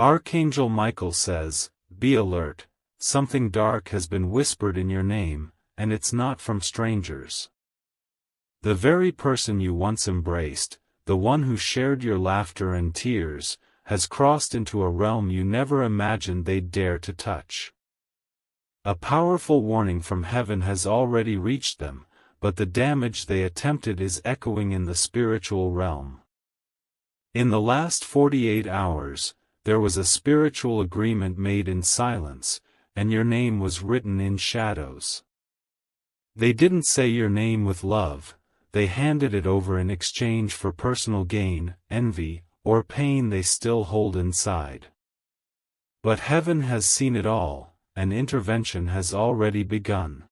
Archangel Michael says, "Be alert, something dark has been whispered in your name, and it's not from strangers. The very person you once embraced, the one who shared your laughter and tears, has crossed into a realm you never imagined they'd dare to touch." A powerful warning from heaven has already reached them, but the damage they attempted is echoing in the spiritual realm. In the last 48 hours, there was a spiritual agreement made in silence, and your name was written in shadows. They didn't say your name with love, they handed it over in exchange for personal gain, envy, or pain they still hold inside. But heaven has seen it all, and intervention has already begun.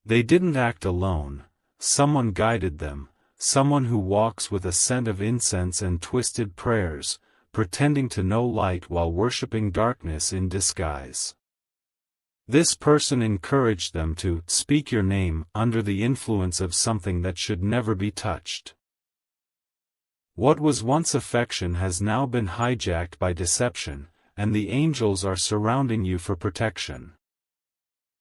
They didn't act alone, someone guided them, someone who walks with a scent of incense and twisted prayers, pretending to know light while worshipping darkness in disguise. This person encouraged them to speak your name under the influence of something that should never be touched. What was once affection has now been hijacked by deception, and the angels are surrounding you for protection.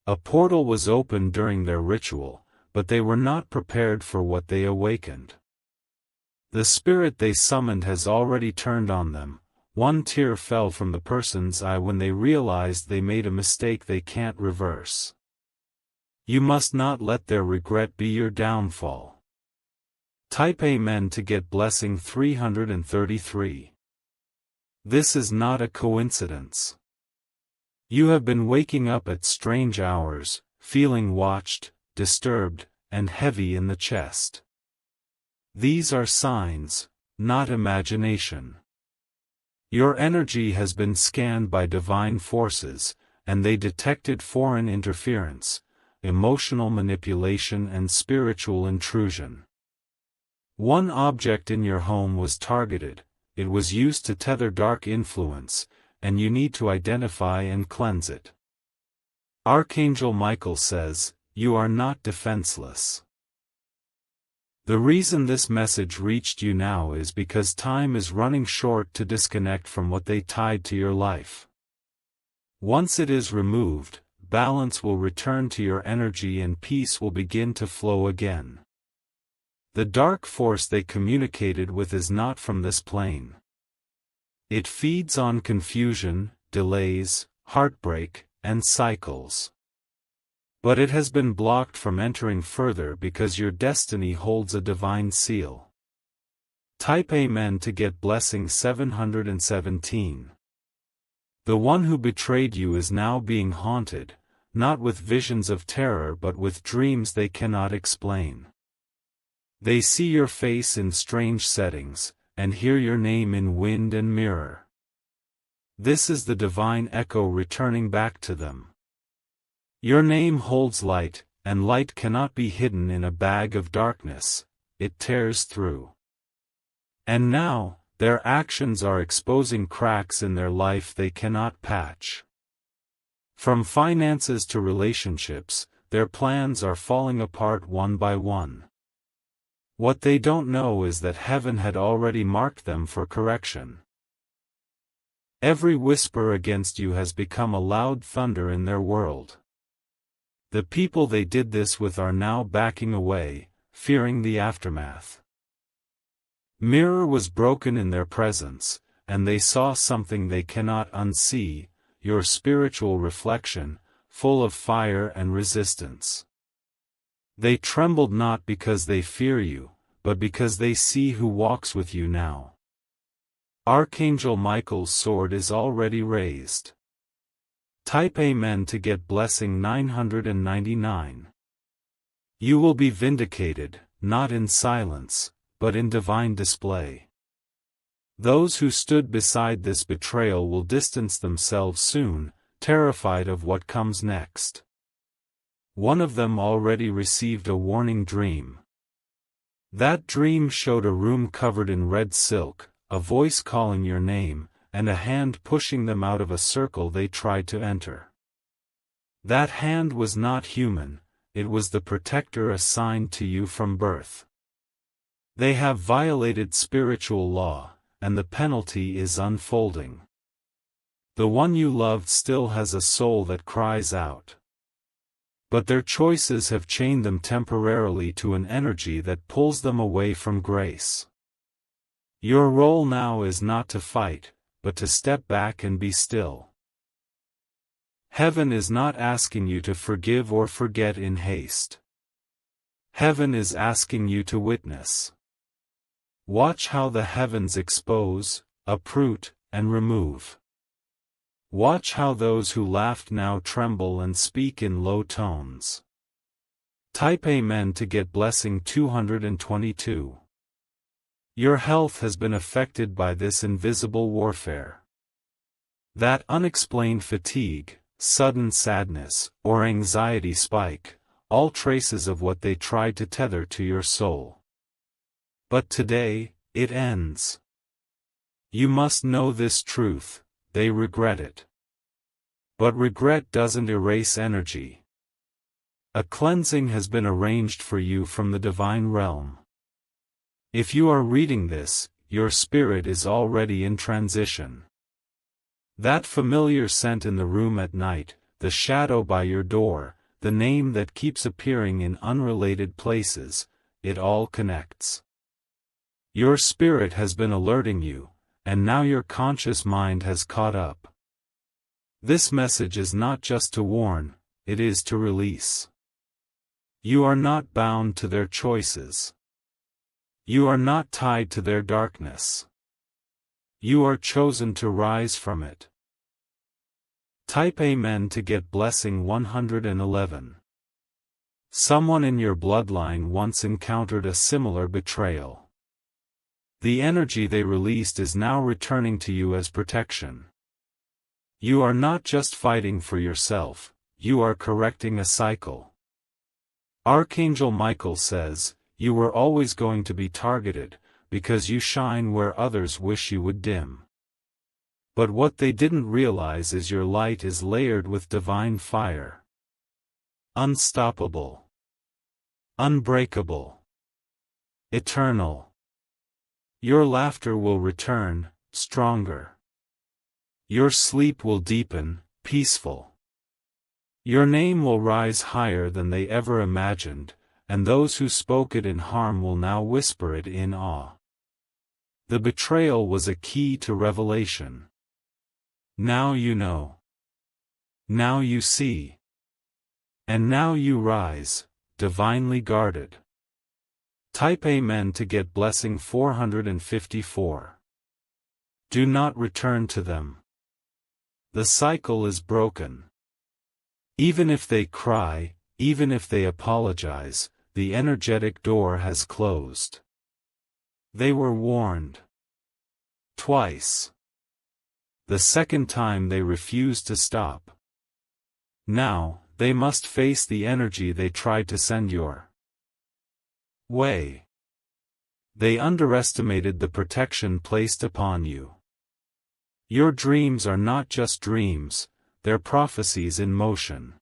A portal was opened during their ritual, but they were not prepared for what they awakened. The spirit they summoned has already turned on them. One tear fell from the person's eye when they realized they made a mistake they can't reverse. You must not let their regret be your downfall. Type Amen to get blessing 333. This is not a coincidence. You have been waking up at strange hours, feeling watched, disturbed, and heavy in the chest. These are signs, not imagination. Your energy has been scanned by divine forces, and they detected foreign interference, emotional manipulation and spiritual intrusion. One object in your home was targeted, it was used to tether dark influence, and you need to identify and cleanse it. Archangel Michael says, "You are not defenseless." The reason this message reached you now is because time is running short to disconnect from what they tied to your life. Once it is removed, balance will return to your energy and peace will begin to flow again. The dark force they communicated with is not from this plane. It feeds on confusion, delays, heartbreak, and cycles. But it has been blocked from entering further because your destiny holds a divine seal. Type Amen to get blessing 717. The one who betrayed you is now being haunted, not with visions of terror but with dreams they cannot explain. They see your face in strange settings, and hear your name in wind and mirror. This is the divine echo returning back to them. Your name holds light, and light cannot be hidden in a bag of darkness, it tears through. And now, their actions are exposing cracks in their life they cannot patch. From finances to relationships, their plans are falling apart one by one. What they don't know is that heaven had already marked them for correction. Every whisper against you has become a loud thunder in their world. The people they did this with are now backing away, fearing the aftermath. Mirror was broken in their presence, and they saw something they cannot unsee, your spiritual reflection, full of fire and resistance. They trembled not because they fear you, but because they see who walks with you now. Archangel Michael's sword is already raised. Type Amen to get blessing 999. You will be vindicated, not in silence, but in divine display. Those who stood beside this betrayal will distance themselves soon, terrified of what comes next. One of them already received a warning dream. That dream showed a room covered in red silk, a voice calling your name, and a hand pushing them out of a circle they tried to enter. That hand was not human, it was the protector assigned to you from birth. They have violated spiritual law, and the penalty is unfolding. The one you loved still has a soul that cries out. But their choices have chained them temporarily to an energy that pulls them away from grace. Your role now is not to fight, but to step back and be still. Heaven is not asking you to forgive or forget in haste. Heaven is asking you to witness. Watch how the heavens expose, uproot, and remove. Watch how those who laughed now tremble and speak in low tones. Type Amen to get blessing 222. Your health has been affected by this invisible warfare. That unexplained fatigue, sudden sadness, or anxiety spike, all traces of what they tried to tether to your soul. But today, it ends. You must know this truth: they regret it. But regret doesn't erase energy. A cleansing has been arranged for you from the divine realm. If you are reading this, your spirit is already in transition. That familiar scent in the room at night, the shadow by your door, the name that keeps appearing in unrelated places, it all connects. Your spirit has been alerting you, and now your conscious mind has caught up. This message is not just to warn, it is to release. You are not bound to their choices. You are not tied to their darkness. You are chosen to rise from it. Type Amen to get blessing 111. Someone in your bloodline once encountered a similar betrayal. The energy they released is now returning to you as protection. You are not just fighting for yourself, you are correcting a cycle. Archangel Michael says, you were always going to be targeted, because you shine where others wish you would dim. But what they didn't realize is your light is layered with divine fire. Unstoppable. Unbreakable. Eternal. Your laughter will return, stronger. Your sleep will deepen, peaceful. Your name will rise higher than they ever imagined, and those who spoke it in harm will now whisper it in awe. The betrayal was a key to revelation. Now you know. Now you see. And now you rise, divinely guarded. Type Amen to get blessing 454. Do not return to them. The cycle is broken. Even if they cry, even if they apologize, the energetic door has closed. They were warned. Twice. The second time they refused to stop. Now, they must face the energy they tried to send your way. They underestimated the protection placed upon you. Your dreams are not just dreams, they're prophecies in motion.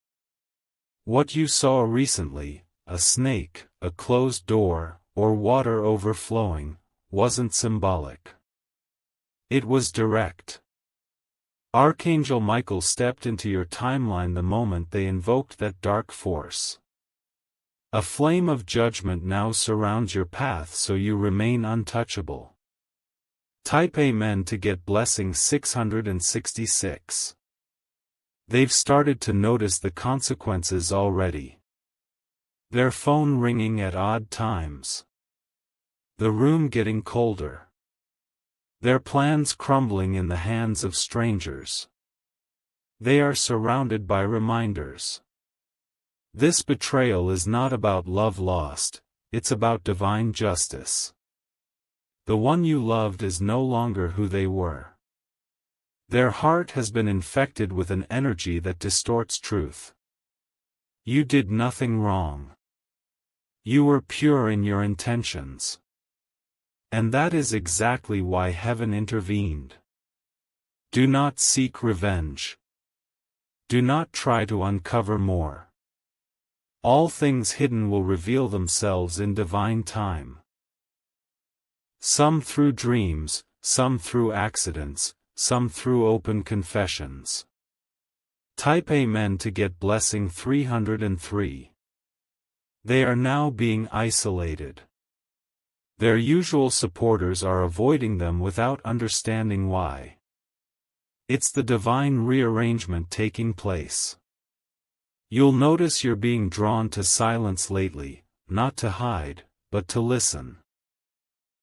What you saw recently, a snake, a closed door, or water overflowing, wasn't symbolic. It was direct. Archangel Michael stepped into your timeline the moment they invoked that dark force. A flame of judgment now surrounds your path so you remain untouchable. Type Amen to get blessing 666. They've started to notice the consequences already. Their phone ringing at odd times. The room getting colder. Their plans crumbling in the hands of strangers. They are surrounded by reminders. This betrayal is not about love lost, it's about divine justice. The one you loved is no longer who they were. Their heart has been infected with an energy that distorts truth. You did nothing wrong. You were pure in your intentions. And that is exactly why heaven intervened. Do not seek revenge. Do not try to uncover more. All things hidden will reveal themselves in divine time. Some through dreams, some through accidents, some through open confessions. Type Amen to get blessing 303. They are now being isolated. Their usual supporters are avoiding them without understanding why. It's the divine rearrangement taking place. You'll notice you're being drawn to silence lately, not to hide, but to listen.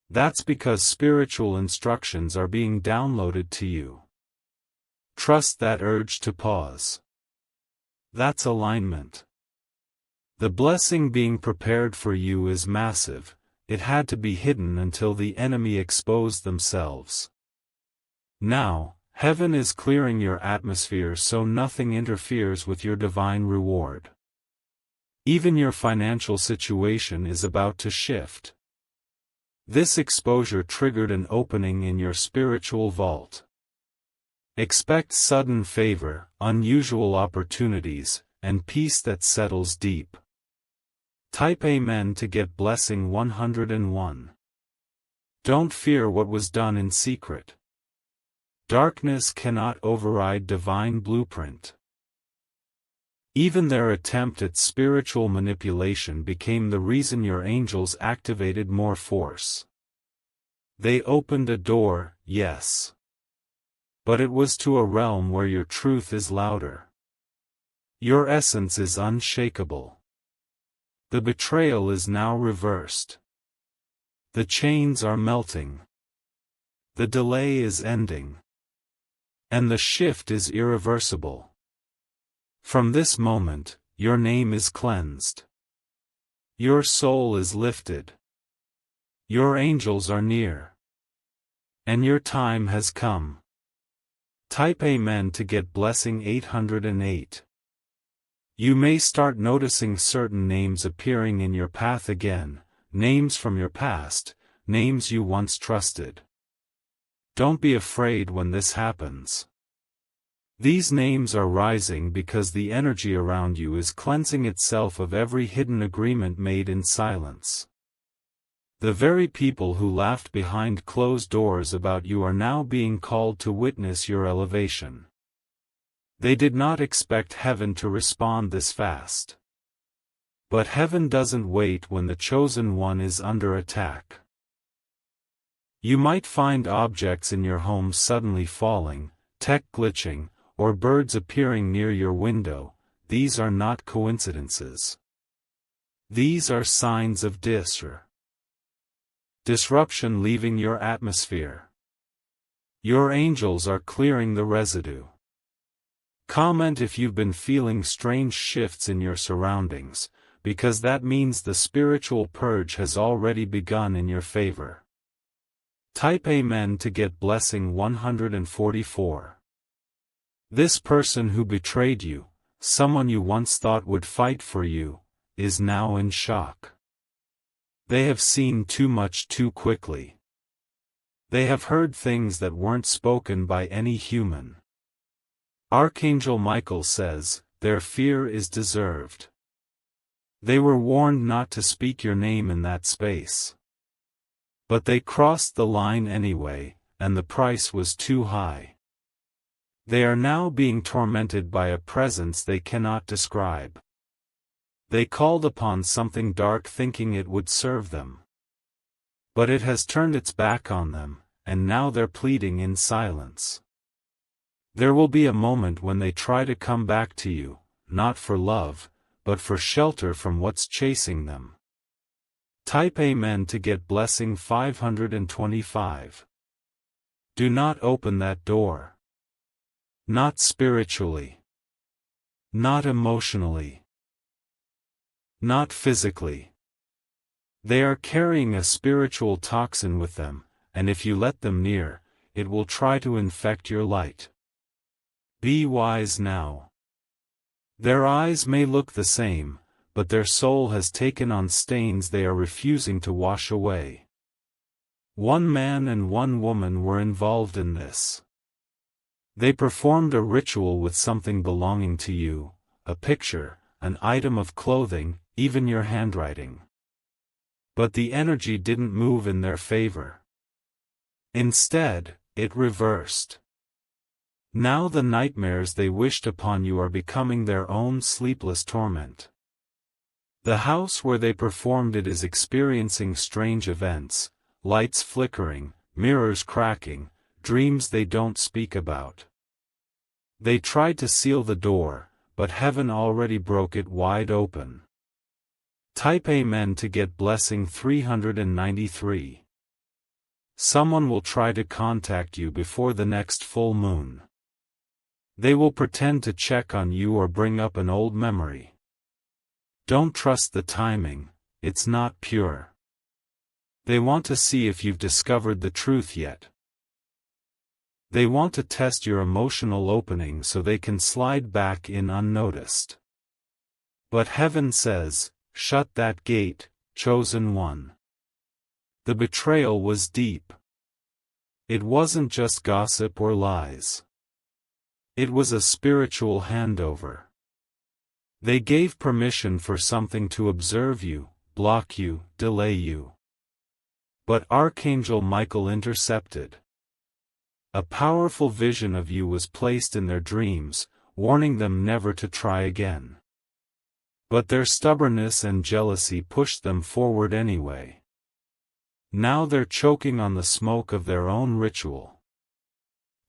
That's because spiritual instructions are being downloaded to you. Trust that urge to pause. That's alignment. The blessing being prepared for you is massive. It had to be hidden until the enemy exposed themselves. Now, heaven is clearing your atmosphere so nothing interferes with your divine reward. Even your financial situation is about to shift. This exposure triggered an opening in your spiritual vault. Expect sudden favor, unusual opportunities, and peace that settles deep. Type Amen to get blessing 101. Don't fear what was done in secret. Darkness cannot override divine blueprint. Even their attempt at spiritual manipulation became the reason your angels activated more force. They opened a door, yes. But it was to a realm where your truth is louder. Your essence is unshakable. The betrayal is now reversed. The chains are melting. The delay is ending. And the shift is irreversible. From this moment, your name is cleansed. Your soul is lifted. Your angels are near. And your time has come. Type Amen to get blessing 808. You may start noticing certain names appearing in your path again, names from your past, names you once trusted. Don't be afraid when this happens. These names are rising because the energy around you is cleansing itself of every hidden agreement made in silence. The very people who laughed behind closed doors about you are now being called to witness your elevation. They did not expect heaven to respond this fast. But heaven doesn't wait when the chosen one is under attack. You might find objects in your home suddenly falling, tech glitching, or birds appearing near your window. These are not coincidences. These are signs of disruption leaving your atmosphere. Your angels are clearing the residue. Comment if you've been feeling strange shifts in your surroundings, because that means the spiritual purge has already begun in your favor. Type Amen to get blessing 144. This person who betrayed you, someone you once thought would fight for you, is now in shock. They have seen too much too quickly. They have heard things that weren't spoken by any human. Archangel Michael says, their fear is deserved. They were warned not to speak your name in that space. But they crossed the line anyway, and the price was too high. They are now being tormented by a presence they cannot describe. They called upon something dark thinking it would serve them. But it has turned its back on them, and now they're pleading in silence. There will be a moment when they try to come back to you, not for love, but for shelter from what's chasing them. Type Amen to get blessing 525. Do not open that door. Not spiritually. Not emotionally. Not physically. They are carrying a spiritual toxin with them, and if you let them near, it will try to infect your light. Be wise now. Their eyes may look the same, but their soul has taken on stains they are refusing to wash away. One man and one woman were involved in this. They performed a ritual with something belonging to you, a picture, an item of clothing, even your handwriting. But the energy didn't move in their favor. Instead, it reversed. Now the nightmares they wished upon you are becoming their own sleepless torment. The house where they performed it is experiencing strange events, lights flickering, mirrors cracking, dreams they don't speak about. They tried to seal the door, but heaven already broke it wide open. Type Amen to get blessing 393. Someone will try to contact you before the next full moon. They will pretend to check on you or bring up an old memory. Don't trust the timing, it's not pure. They want to see if you've discovered the truth yet. They want to test your emotional opening so they can slide back in unnoticed. But heaven says, shut that gate, chosen one. The betrayal was deep. It wasn't just gossip or lies. It was a spiritual handover. They gave permission for something to observe you, block you, delay you. But Archangel Michael intercepted. A powerful vision of you was placed in their dreams, warning them never to try again. But their stubbornness and jealousy pushed them forward anyway. Now they're choking on the smoke of their own ritual.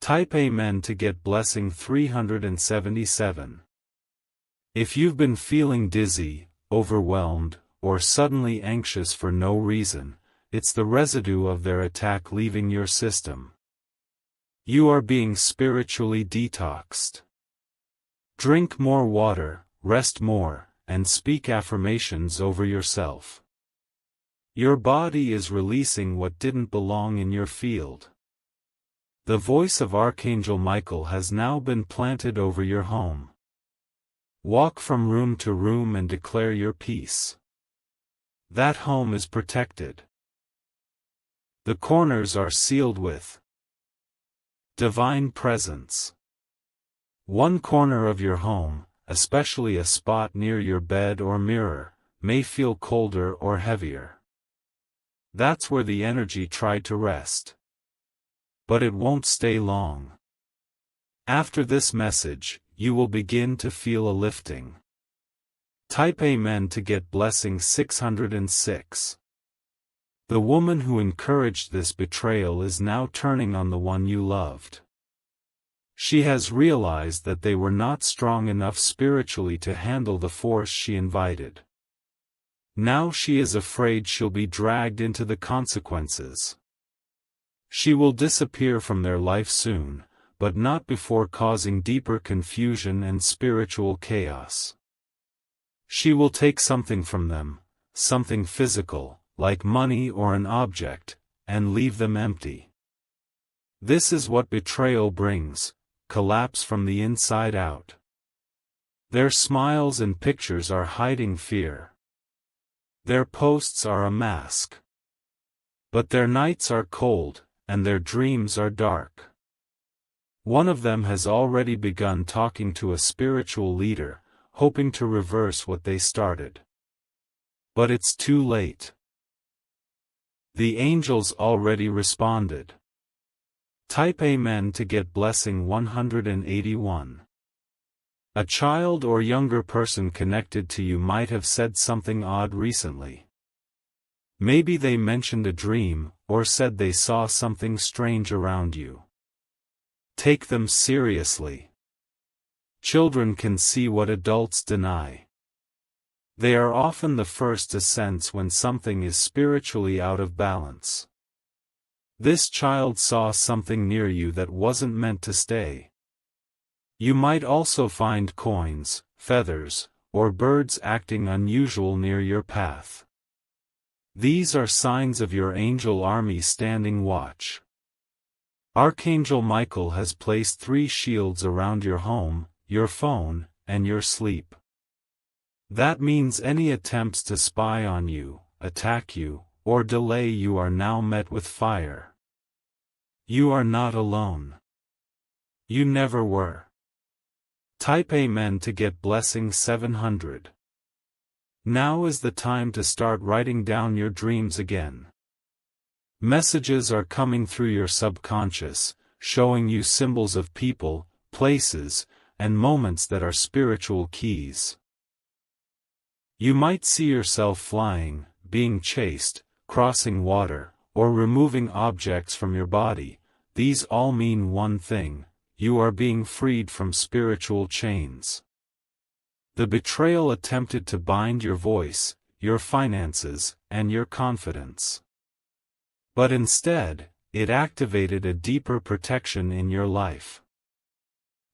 Type Amen to get blessing 377. If you've been feeling dizzy, overwhelmed, or suddenly anxious for no reason, it's the residue of their attack leaving your system. You are being spiritually detoxed. Drink more water, rest more, and speak affirmations over yourself. Your body is releasing what didn't belong in your field. The voice of Archangel Michael has now been planted over your home. Walk from room to room and declare your peace. That home is protected. The corners are sealed with divine presence. One corner of your home, especially a spot near your bed or mirror, may feel colder or heavier. That's where the energy tried to rest. But it won't stay long. After this message, you will begin to feel a lifting. Type Amen to get blessing 606. The woman who encouraged this betrayal is now turning on the one you loved. She has realized that they were not strong enough spiritually to handle the force she invited. Now she is afraid she'll be dragged into the consequences. She will disappear from their life soon, but not before causing deeper confusion and spiritual chaos. She will take something from them, something physical, like money or an object, and leave them empty. This is what betrayal brings, collapse from the inside out. Their smiles and pictures are hiding fear. Their posts are a mask. But their nights are cold, and their dreams are dark. One of them has already begun talking to a spiritual leader, hoping to reverse what they started. But it's too late. The angels already responded. Type Amen to get blessing 181. A child or younger person connected to you might have said something odd recently. Maybe they mentioned a dream, or said they saw something strange around you. Take them seriously. Children can see what adults deny. They are often the first to sense when something is spiritually out of balance. This child saw something near you that wasn't meant to stay. You might also find coins, feathers, or birds acting unusual near your path. These are signs of your angel army standing watch. Archangel Michael has placed 3 shields around your home, your phone, and your sleep. That means any attempts to spy on you, attack you, or delay you are now met with fire. You are not alone. You never were. Type Amen to get blessing 700. Now is the time to start writing down your dreams again. Messages are coming through your subconscious, showing you symbols of people, places, and moments that are spiritual keys. You might see yourself flying, being chased, crossing water, or removing objects from your body. These all mean one thing: you are being freed from spiritual chains. The betrayal attempted to bind your voice, your finances, and your confidence. But instead, it activated a deeper protection in your life.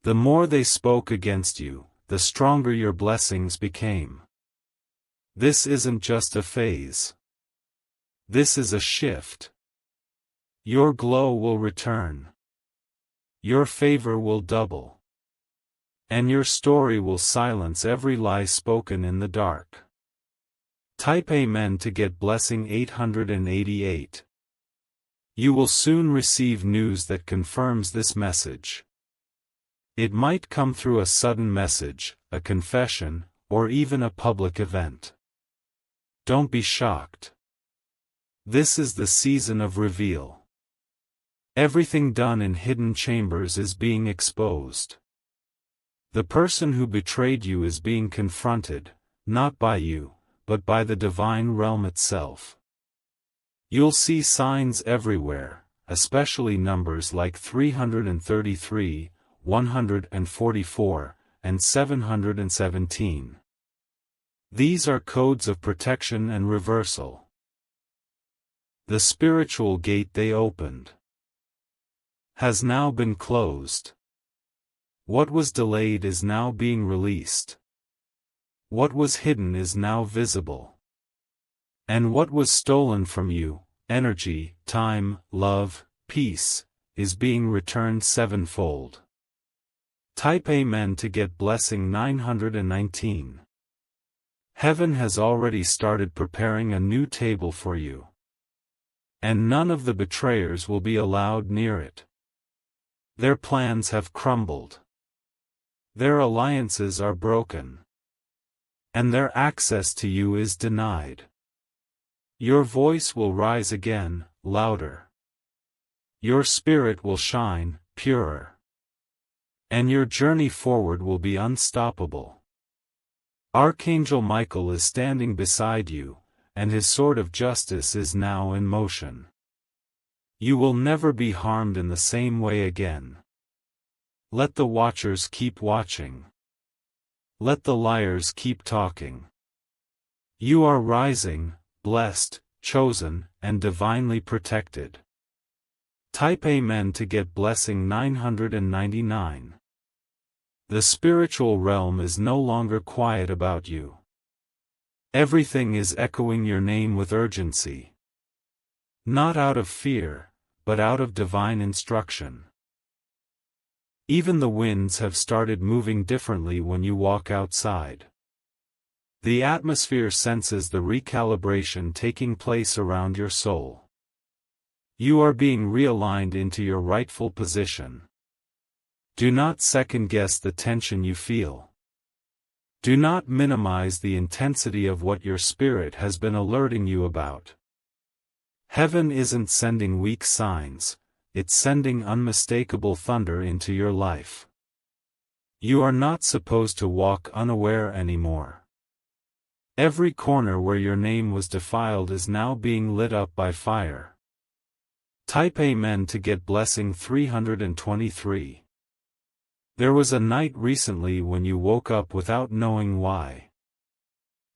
The more they spoke against you, the stronger your blessings became. This isn't just a phase. This is a shift. Your glow will return. Your favor will double. And your story will silence every lie spoken in the dark. Type Amen to get blessing 888. You will soon receive news that confirms this message. It might come through a sudden message, a confession, or even a public event. Don't be shocked. This is the season of reveal. Everything done in hidden chambers is being exposed. The person who betrayed you is being confronted, not by you, but by the divine realm itself. You'll see signs everywhere, especially numbers like 333, 144, and 717. These are codes of protection and reversal. The spiritual gate they opened has now been closed. What was delayed is now being released. What was hidden is now visible. And what was stolen from you, energy, time, love, peace, is being returned sevenfold. Type Amen to get blessing 919. Heaven has already started preparing a new table for you. And none of the betrayers will be allowed near it. Their plans have crumbled. Their alliances are broken. And their access to you is denied. Your voice will rise again, louder. Your spirit will shine, purer. And your journey forward will be unstoppable. Archangel Michael is standing beside you, and his sword of justice is now in motion. You will never be harmed in the same way again. Let the watchers keep watching. Let the liars keep talking. You are rising, blessed, chosen, and divinely protected. Type Amen to get blessing 999. The spiritual realm is no longer quiet about you. Everything is echoing your name with urgency. Not out of fear, but out of divine instruction. Even the winds have started moving differently when you walk outside. The atmosphere senses the recalibration taking place around your soul. You are being realigned into your rightful position. Do not second-guess the tension you feel. Do not minimize the intensity of what your spirit has been alerting you about. Heaven isn't sending weak signs, it's sending unmistakable thunder into your life. You are not supposed to walk unaware anymore. Every corner where your name was defiled is now being lit up by fire. Type Amen to get blessing 323. There was a night recently when you woke up without knowing why.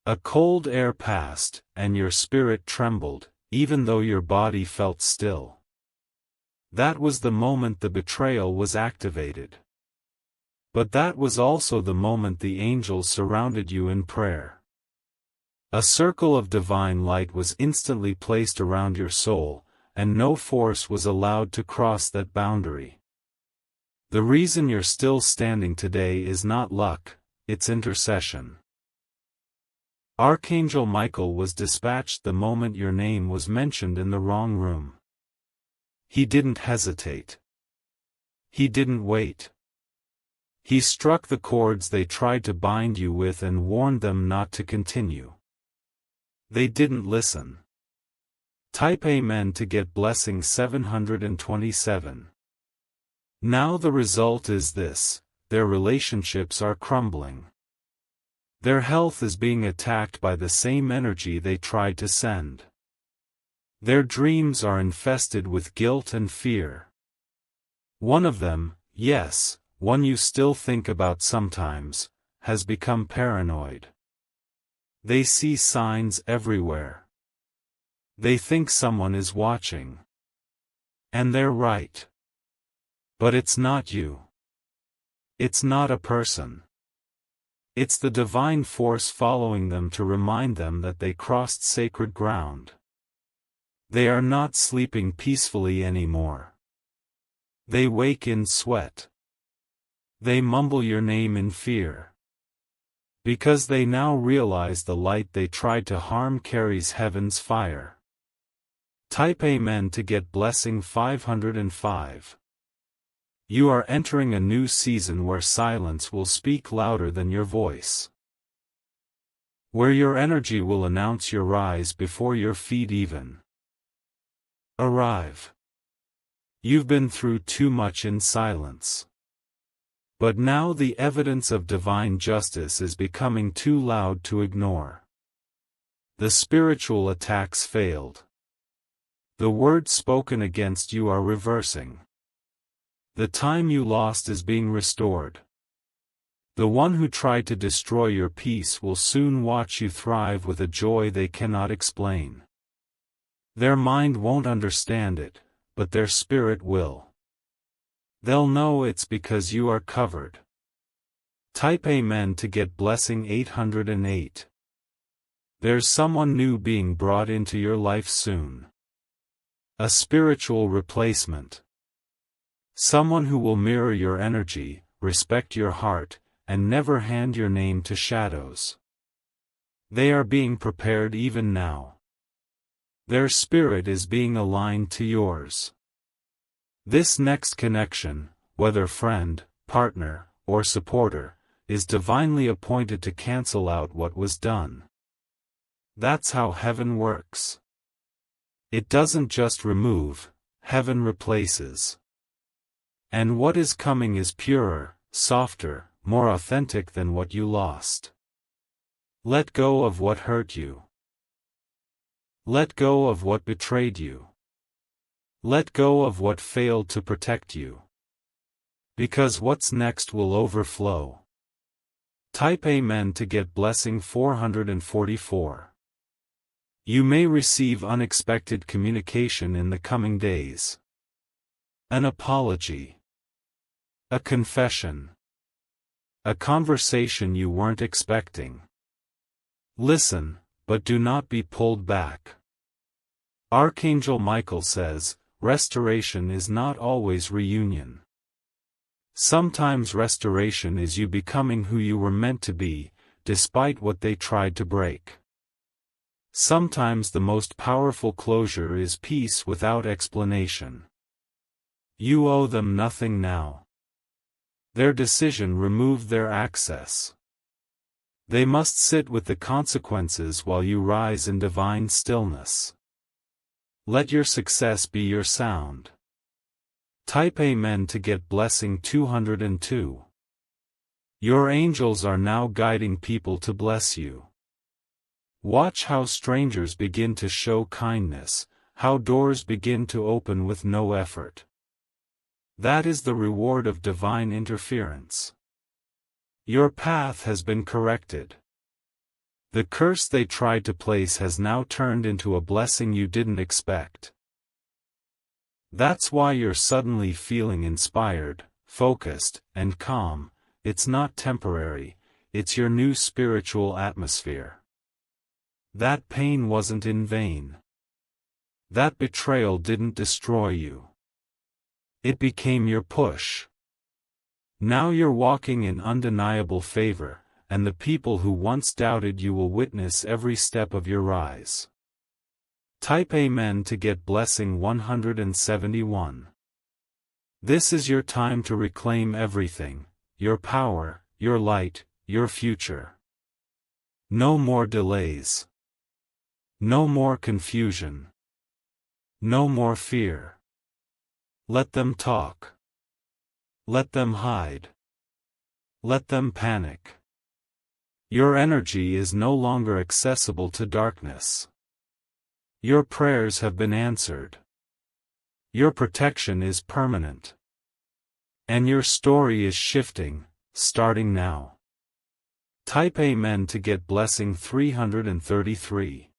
A cold air passed, and your spirit trembled, even though your body felt still. That was the moment the betrayal was activated. But that was also the moment the angels surrounded you in prayer. A circle of divine light was instantly placed around your soul, and no force was allowed to cross that boundary. The reason you're still standing today is not luck, it's intercession. Archangel Michael was dispatched the moment your name was mentioned in the wrong room. He didn't hesitate. He didn't wait. He struck the cords they tried to bind you with and warned them not to continue. They didn't listen. Type Amen to get blessing 727. Now the result is this: their relationships are crumbling. Their health is being attacked by the same energy they tried to send. Their dreams are infested with guilt and fear. One of them, yes, one you still think about sometimes, has become paranoid. They see signs everywhere. They think someone is watching. And they're right. But it's not you. It's not a person. It's the divine force following them to remind them that they crossed sacred ground. They are not sleeping peacefully anymore. They wake in sweat. They mumble your name in fear. Because they now realize the light they tried to harm carries heaven's fire. Type Amen to get blessing 505. You are entering a new season where silence will speak louder than your voice. Where your energy will announce your rise before your feet even arrive. You've been through too much in silence. But now the evidence of divine justice is becoming too loud to ignore. The spiritual attacks failed. The words spoken against you are reversing. The time you lost is being restored. The one who tried to destroy your peace will soon watch you thrive with a joy they cannot explain. Their mind won't understand it, but their spirit will. They'll know it's because you are covered. Type Amen to get blessing 808. There's someone new being brought into your life soon. A spiritual replacement. Someone who will mirror your energy, respect your heart, and never hand your name to shadows. They are being prepared even now. Their spirit is being aligned to yours. This next connection, whether friend, partner, or supporter, is divinely appointed to cancel out what was done. That's how heaven works. It doesn't just remove, heaven replaces. And what is coming is purer, softer, more authentic than what you lost. Let go of what hurt you. Let go of what betrayed you. Let go of what failed to protect you. Because what's next will overflow. Type Amen to get blessing 444. You may receive unexpected communication in the coming days. An apology. A confession. A conversation you weren't expecting. Listen, but do not be pulled back. Archangel Michael says, restoration is not always reunion. Sometimes restoration is you becoming who you were meant to be, despite what they tried to break. Sometimes the most powerful closure is peace without explanation. You owe them nothing now. Their decision removed their access. They must sit with the consequences while you rise in divine stillness. Let your success be your sound. Type Amen to get blessing 202. Your angels are now guiding people to bless you. Watch how strangers begin to show kindness, how doors begin to open with no effort. That is the reward of divine interference. Your path has been corrected. The curse they tried to place has now turned into a blessing you didn't expect. That's why you're suddenly feeling inspired, focused, and calm. It's not temporary, it's your new spiritual atmosphere. That pain wasn't in vain. That betrayal didn't destroy you. It became your push. Now you're walking in undeniable favor, and the people who once doubted you will witness every step of your rise. Type Amen to get blessing 171. This is your time to reclaim everything, your power, your light, your future. No more delays. No more confusion. No more fear. Let them talk. Let them hide. Let them panic. Your energy is no longer accessible to darkness. Your prayers have been answered. Your protection is permanent. And your story is shifting, starting now. Type Amen to get blessing 333.